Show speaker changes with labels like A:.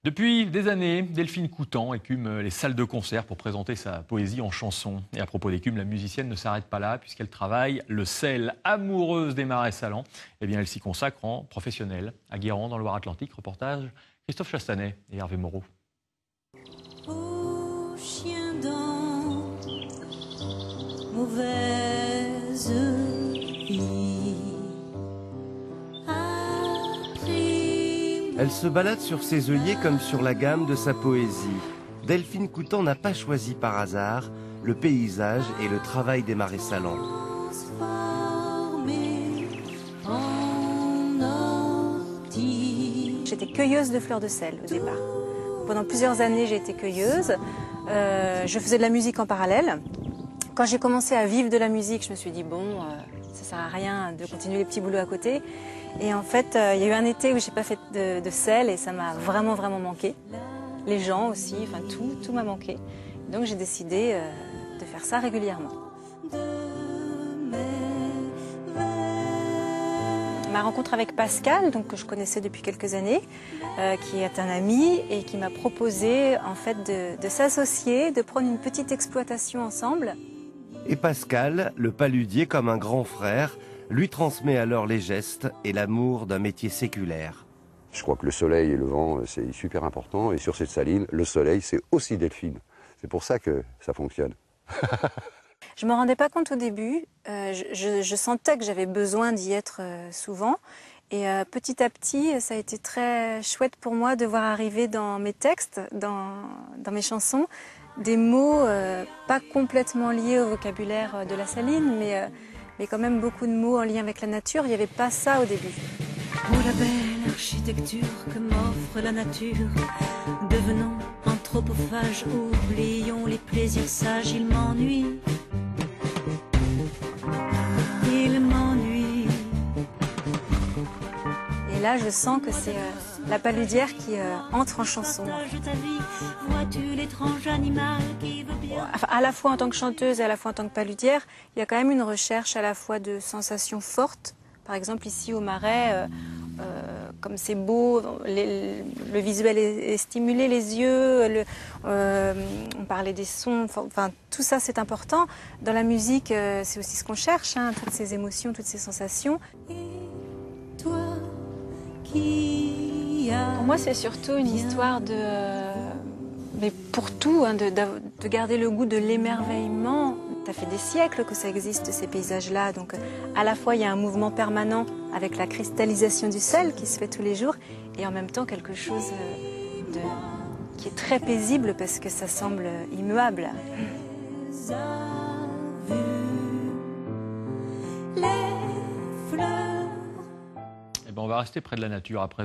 A: Depuis des années, Delphine Coutan écume les salles de concert pour présenter sa poésie en chanson. Et à propos d'écume, la musicienne ne s'arrête pas là puisqu'elle travaille le sel. Amoureuse des marais salants, eh bien elle s'y consacre en professionnelle. À Guérande, dans le Loire-Atlantique, reportage Christophe Chastanet et Hervé Moreau.
B: Ô chien dent, mauvaise vie.
C: Elle se balade sur ses œillets comme sur la gamme de sa poésie. Delphine Coutan n'a pas choisi par hasard le paysage et le travail des marais salants.
D: J'étais cueilleuse de fleurs de sel au départ. Pendant plusieurs années, j'ai été cueilleuse. Je faisais de la musique en parallèle. Quand j'ai commencé à vivre de la musique, je me suis dit bon, ça sert à rien de continuer les petits boulots à côté. Et en fait, il y a eu un été où j'ai pas fait de sel et ça m'a vraiment manqué. Les gens aussi, enfin tout m'a manqué. Donc j'ai décidé de faire ça régulièrement. Ma rencontre avec Pascal, donc, que je connaissais depuis quelques années, qui est un ami et qui m'a proposé en fait de s'associer, de prendre une petite exploitation ensemble.
C: Et Pascal, le paludier comme un grand frère, lui transmet alors les gestes et l'amour d'un métier séculaire.
E: Je crois que le soleil et le vent, c'est super important. Et sur cette saline, le soleil, c'est aussi Delphine. C'est pour ça que ça fonctionne.
D: Je ne me rendais pas compte au début. Je sentais que j'avais besoin d'y être souvent. Et petit à petit, ça a été très chouette pour moi de voir arriver dans mes textes, dans mes chansons, des mots pas complètement liés au vocabulaire de la saline, mais quand même beaucoup de mots en lien avec la nature. Il n'y avait pas ça au début.
B: Oh la belle architecture que m'offre la nature. Devenons anthropophages, oublions les plaisirs sages. Il m'ennuie. Il m'ennuie.
D: Et là, je sens que c'est la paludière qui entre en chanson.
B: Vois-tu l'étrange animal qui veut bien...
D: Enfin, à la fois en tant que chanteuse et à la fois en tant que paludière, il y a quand même une recherche à la fois de sensations fortes. Par exemple, ici au Marais, comme c'est beau, le visuel est stimulé, les yeux, on parlait des sons, enfin tout ça c'est important. Dans la musique, c'est aussi ce qu'on cherche, hein, toutes ces émotions, toutes ces sensations.
B: Et toi qui as...
D: Pour moi, c'est surtout une histoire mais pour tout, hein, de garder le goût de l'émerveillement. Ça fait des siècles que ça existe, ces paysages-là. Donc, à la fois, il y a un mouvement permanent avec la cristallisation du sel qui se fait tous les jours, et en même temps, quelque chose qui est très paisible parce que ça semble immuable.
A: Eh ben, on va rester près de la nature après.